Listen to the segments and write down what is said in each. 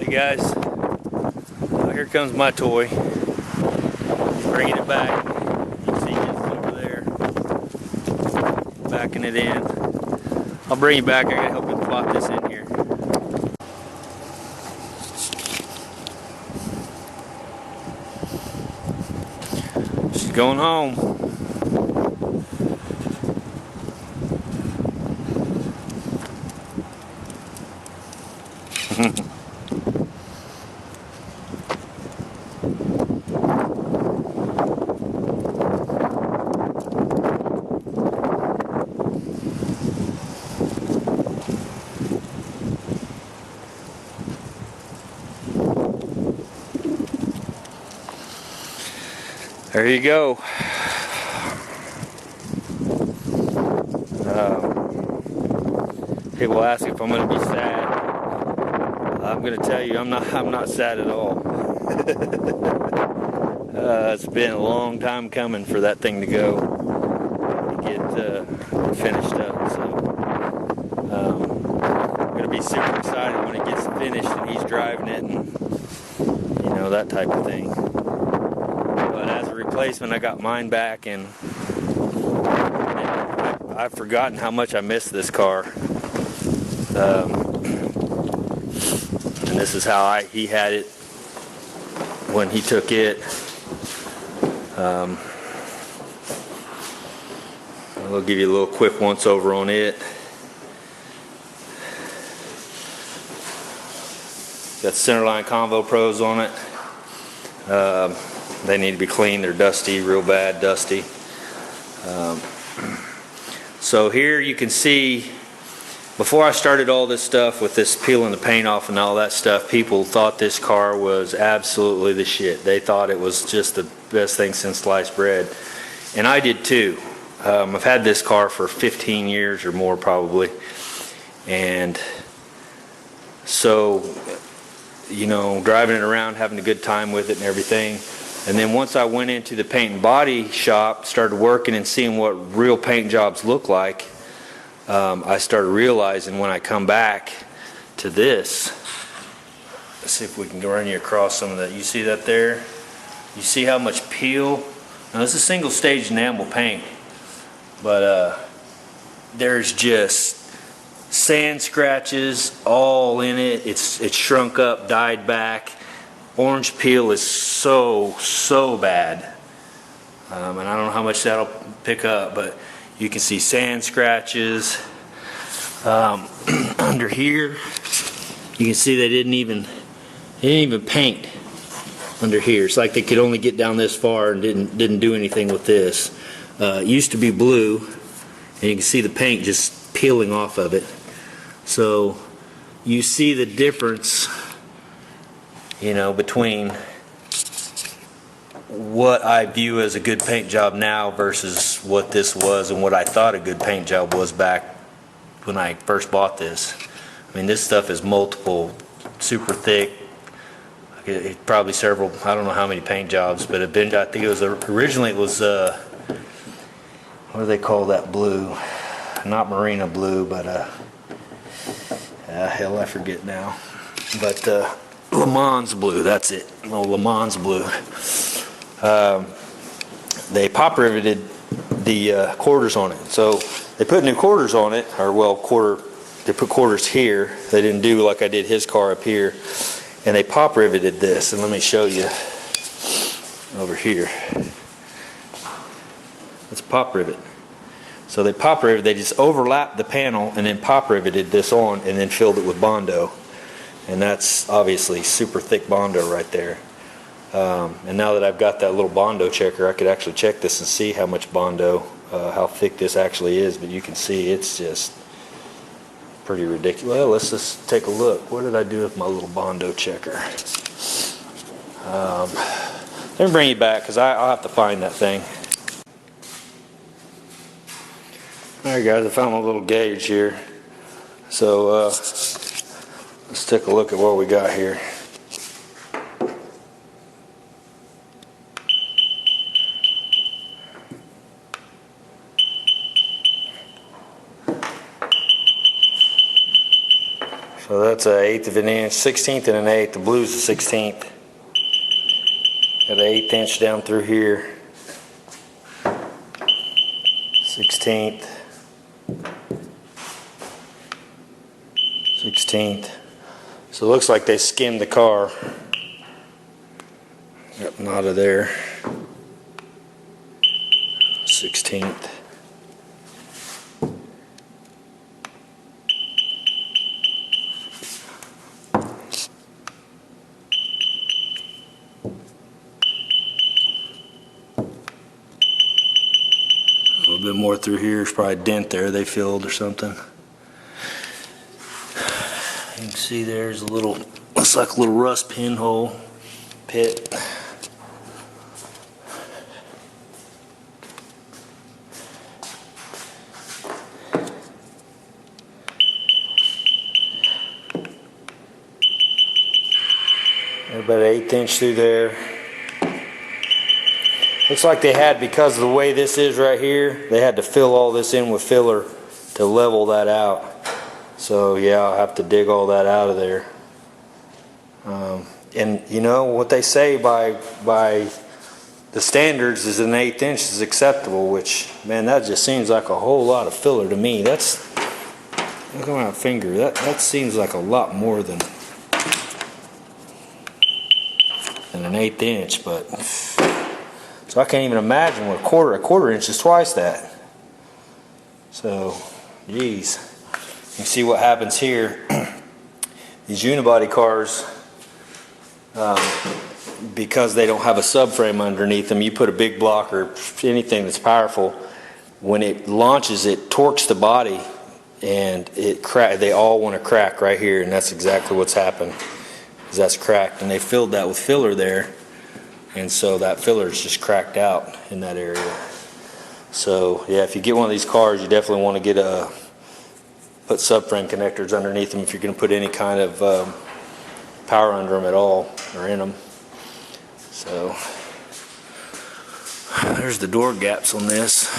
Hey guys, here comes my toy. Bringing it back. You can see it's over there. Backing it in. I'll bring you back. I gotta help you plot this in here. She's going home. There you go. People ask if I'm going to be sad. I'm going to tell you, I'm not sad at all. It's been a long time coming for that thing to go, to get finished up. So I'm going to be super excited when it gets finished and he's driving it, and you know, that type of thing. But as a replacement, I got mine back, and I've forgotten how much I miss this car. And this is how he had it when he took it. I'll give you a little quick once over on it. Got centerline Convo Pros on it. They need to be cleaned. They're dusty, real bad dusty. So here you can see, before I started all this stuff with this peeling the paint off and all that stuff, people thought this car was absolutely the shit. They thought it was just the best thing since sliced bread. And I did too. I've had this car for 15 years or more probably. And so, you know, driving it around, having a good time with it and everything. And then once I went into the paint and body shop, started working and seeing what real paint jobs look like, I started realizing when I come back to this, let's see if we can run you across some of that. You see that there? You see how much peel? Now this is single stage enamel paint, but there's just sand scratches all in it. It's shrunk up, dyed back. Orange peel is so bad, and I don't know how much that'll pick up, but you can see sand scratches under here. You can see they didn't even paint under here. It's like they could only get down this far and didn't do anything with this. It used to be blue, and you can see the paint just peeling off of it. So you see the difference, you know, between what I view as a good paint job now versus what this was and what I thought a good paint job was back when I first bought this. I mean, this stuff is multiple, super thick. It probably several, I don't know how many paint jobs, but I think it was originally, it was what do they call that blue? Not Marina blue, but hell, I forget now. But Le Mans blue, that's it. Oh, Le Mans blue. They pop riveted the quarters on it. So they put new quarters on it, or well, they put quarters here. They didn't do like I did his car up here. And they pop riveted this, and let me show you over here. It's a pop rivet. So they pop riveted, they just overlapped the panel and then pop riveted this on and then filled it with Bondo. And that's obviously super thick Bondo right there. And now that I've got that little Bondo checker, I could actually check this and see how much Bondo, how thick this actually is. But you can see it's just pretty ridiculous. Well, let's just take a look. What did I do with my little Bondo checker? Let me bring you back because I'll have to find that thing. Alright guys, I found my little gauge here. So let's take a look at what we got here. So that's an eighth of an inch, 16th and an eighth. The blue's a 16th. Got an 1/8 inch down through here. 16th. 16th. So it looks like they skimmed the car. Yep, not of there. 16th. A little bit more through here. There's probably a dent there they filled or something. You can see there's a little, looks like a little rust pinhole pit. About an 1/8 inch through there. Looks like they had, because of the way this is right here, they had to fill all this in with filler to level that out. So yeah, I'll have to dig all that out of there. And you know what they say by the standards is an 1/8 inch is acceptable, which, man, that just seems like a whole lot of filler to me. That's, look at my finger, that seems like a lot more than an 1/8 inch, but so I can't even imagine what a quarter inch is twice that. So, geez, you see what happens here. These unibody cars, because they don't have a subframe underneath them, you put a big block or anything that's powerful, when it launches, it torques the body, and they all want to crack right here, and that's exactly what's happened. That's cracked, and they filled that with filler there, and so that filler is just cracked out in that area. So yeah, if you get one of these cars, you definitely want to get put subframe connectors underneath them if you're going to put any kind of power under them at all, or in them. So there's the door gaps on this,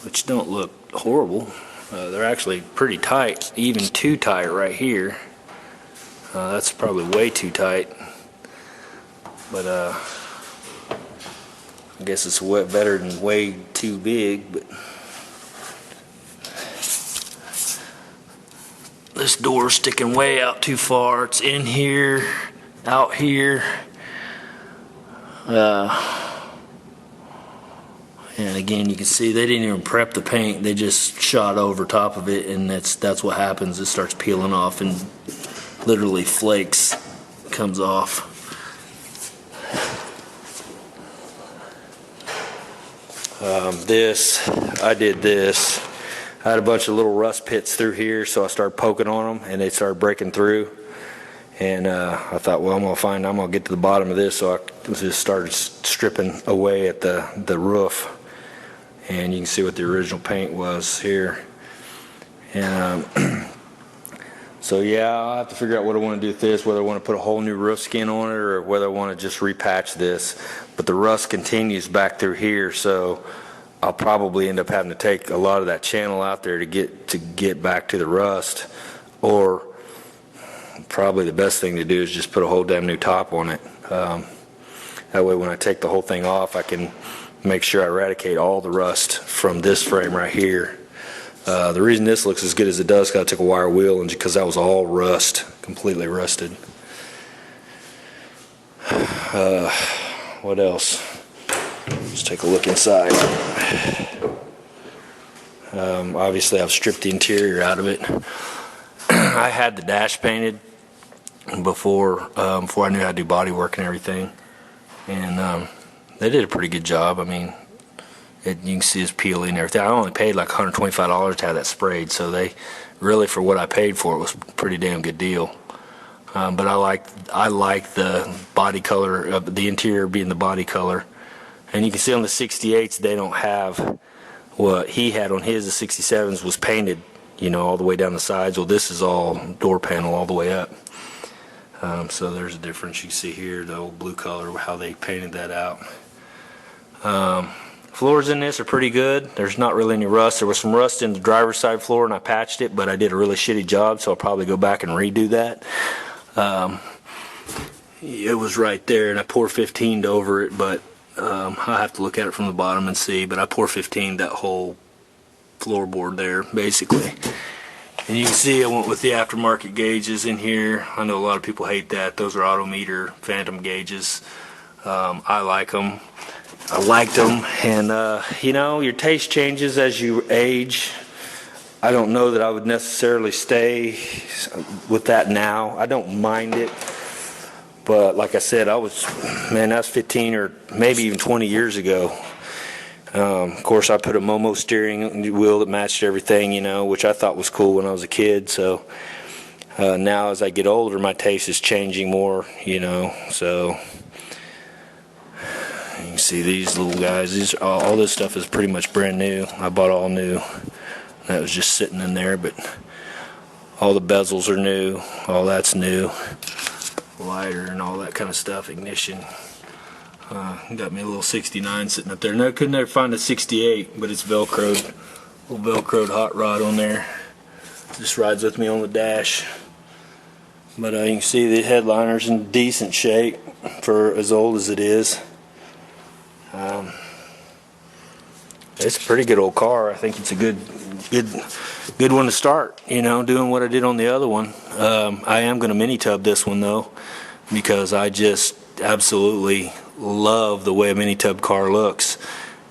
which don't look horrible. They're actually pretty tight, even too tight right here. That's probably way too tight, but I guess it's better than way too big. But this door's sticking way out too far. It's in here, out here, and again, you can see they didn't even prep the paint. They just shot over top of it, and that's what happens. It starts peeling off and literally flakes comes off. I did this. I had a bunch of little rust pits through here, so I started poking on them, and they started breaking through. And I thought, well, I'm gonna get to the bottom of this, so I just started stripping away at the roof, and you can see what the original paint was here. And so yeah, I'll have to figure out what I want to do with this, whether I want to put a whole new roof skin on it or whether I want to just repatch this. But the rust continues back through here, so I'll probably end up having to take a lot of that channel out there to get back to the rust. Or probably the best thing to do is just put a whole damn new top on it. That way when I take the whole thing off, I can make sure I eradicate all the rust from this frame right here. The reason this looks as good as it does is because I took a wire wheel, and because that was all rust, completely rusted. What else? Let's take a look inside. Obviously I've stripped the interior out of it. I had the dash painted before I knew how to do body work and everything, and they did a pretty good job. I mean, you can see it's peeling and everything. I only paid like $125 to have that sprayed, so they really, for what I paid for it, was a pretty damn good deal. But I like the body color of the interior being the body color, and you can see on the 68s they don't have what he had on his. The 67s was painted, you know, all the way down the sides. Well, this is all door panel all the way up. So there's a difference. You see here the old blue color, how they painted that out. Floors in this are pretty good. There's not really any rust. There was some rust in the driver's side floor and I patched it, but I did a really shitty job, so I'll probably go back and redo that. It was right there and I pour 15'd over it, but I'll have to look at it from the bottom and see, but I pour 15'd that whole floorboard there basically. And you can see I went with the aftermarket gauges in here. I know a lot of people hate that. Those are Autometer Phantom gauges. I like them. I liked them, and you know, your taste changes as you age. I don't know that I would necessarily stay with that now. I don't mind it, but like I said, that's 15 or maybe even 20 years ago. Of course, I put a Momo steering wheel that matched everything, you know, which I thought was cool when I was a kid. So now as I get older, my taste is changing more, you know. So you can see these little guys. All this stuff is pretty much brand new. I bought all new. That was just sitting in there, but all the bezels are new. All that's new. Lighter and all that kind of stuff. Ignition. Got me a little 69 sitting up there. No, couldn't ever find a 68, but it's Velcroed. Little Velcroed hot rod on there. Just rides with me on the dash. But you can see the headliner's in decent shape for as old as it is. It's a pretty good old car. I think it's a good one to start, you know, doing what I did on the other one. I am going to mini tub this one though, because I just absolutely love the way a mini tub car looks.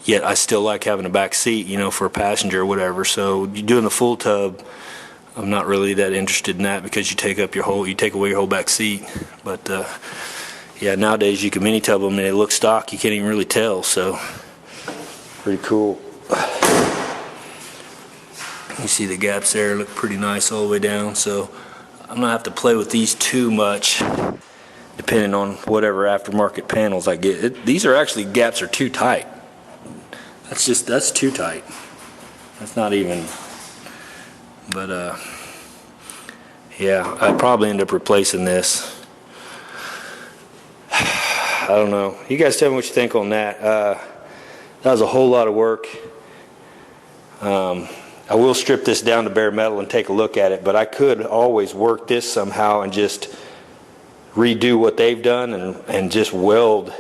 Yet I still like having a back seat, you know, for a passenger or whatever. So you're doing the full tub, I'm not really that interested in that because you take away your whole back seat. But yeah, nowadays you can mini tub them and they look stock. You can't even really tell. So pretty cool. You see the gaps there look pretty nice all the way down. So I'm gonna have to play with these too much, depending on whatever aftermarket panels I get. These are actually, gaps are too tight. That's too tight. That's not even, but yeah, I'd probably end up replacing this. I don't know. You guys tell me what you think on that. That was a whole lot of work. I will strip this down to bare metal and take a look at it, but I could always work this somehow and just redo what they've done and just weld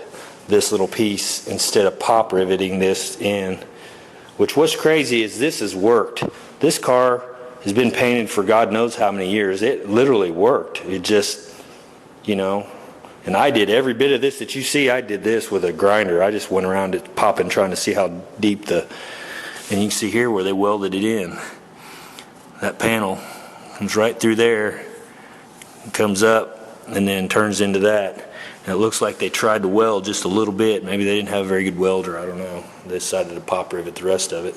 this little piece instead of pop riveting this in. Which, what's crazy is this has worked. This car has been painted for God knows how many years. It literally worked. It just, you know, and I did every bit of this that you see. I did this with a grinder. I just went around it popping, trying to see how deep and you can see here where they welded it in. That panel comes right through there, comes up, and then turns into that. And it looks like they tried to weld just a little bit. Maybe they didn't have a very good welder, I don't know. They decided to pop rivet the rest of it.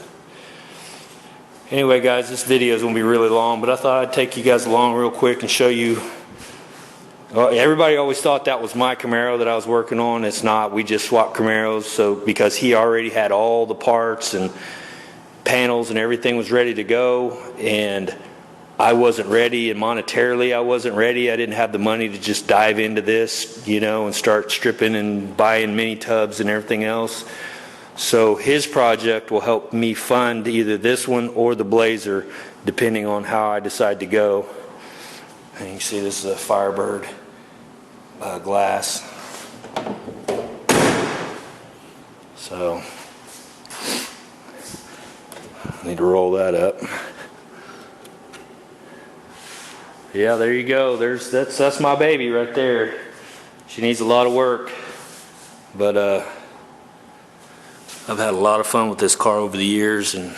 Anyway guys, this video is going to be really long, but I thought I'd take you guys along real quick and show you. Everybody always thought that was my Camaro that I was working on. It's not. We just swapped Camaros, so because he already had all the parts and panels and everything was ready to go, and I wasn't ready, and monetarily I wasn't ready. I didn't have the money to just dive into this, you know, and start stripping and buying mini tubs and everything else. So his project will help me fund either this one or the Blazer, depending on how I decide to go. And you can see this is a Firebird glass. So I need to roll that up. Yeah, there you go. That's my baby right there. She needs a lot of work, but I've had a lot of fun with this car over the years, and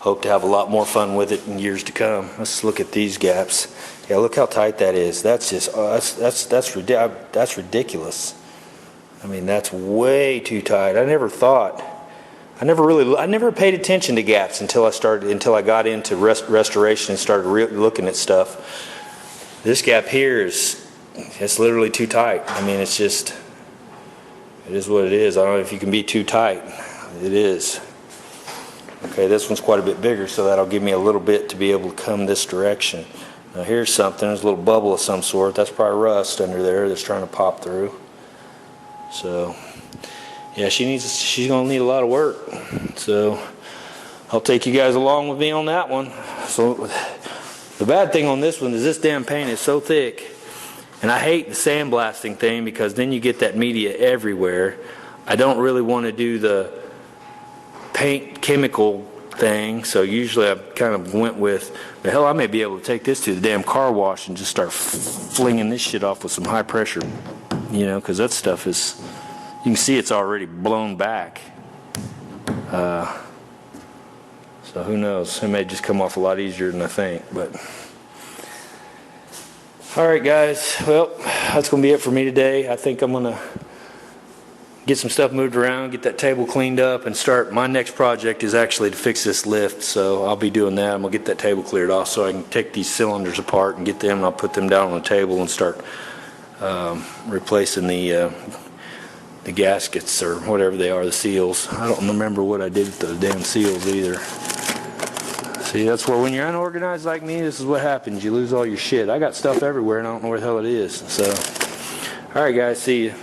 hope to have a lot more fun with it in years to come. Let's look at these gaps. Yeah, look how tight that is. That's just that's ridiculous. I mean, that's way too tight. I never paid attention to gaps until I got into restoration and started looking at stuff. This gap here it's literally too tight. I mean, it is what it is. I don't know if you can be too tight. It is. Okay, this one's quite a bit bigger, so that'll give me a little bit to be able to come this direction. Now here's something. There's a little bubble of some sort. That's probably rust under there that's trying to pop through. So yeah, she's gonna need a lot of work. So I'll take you guys along with me on that one. So the bad thing on this one is this damn paint is so thick, and I hate the sandblasting thing because then you get that media everywhere. I don't really want to do the paint chemical thing, so usually I kind of went with, the hell, I may be able to take this to the damn car wash and just start flinging this shit off with some high pressure, you know, because that stuff is, you can see it's already blown back. So who knows, it may just come off a lot easier than I think. But all right guys, well, that's gonna be it for me today. I think I'm gonna get some stuff moved around, get that table cleaned up, and start. My next project is actually to fix this lift, so I'll be doing that. I'm gonna get that table cleared off so I can take these cylinders apart and get them, and I'll put them down on the table and start replacing the gaskets or whatever they are, the seals. I don't remember what I did with the damn seals either. See, that's where when you're unorganized like me, this is what happens. You lose all your shit. I got stuff everywhere and I don't know where the hell it is. So, all right guys, see you.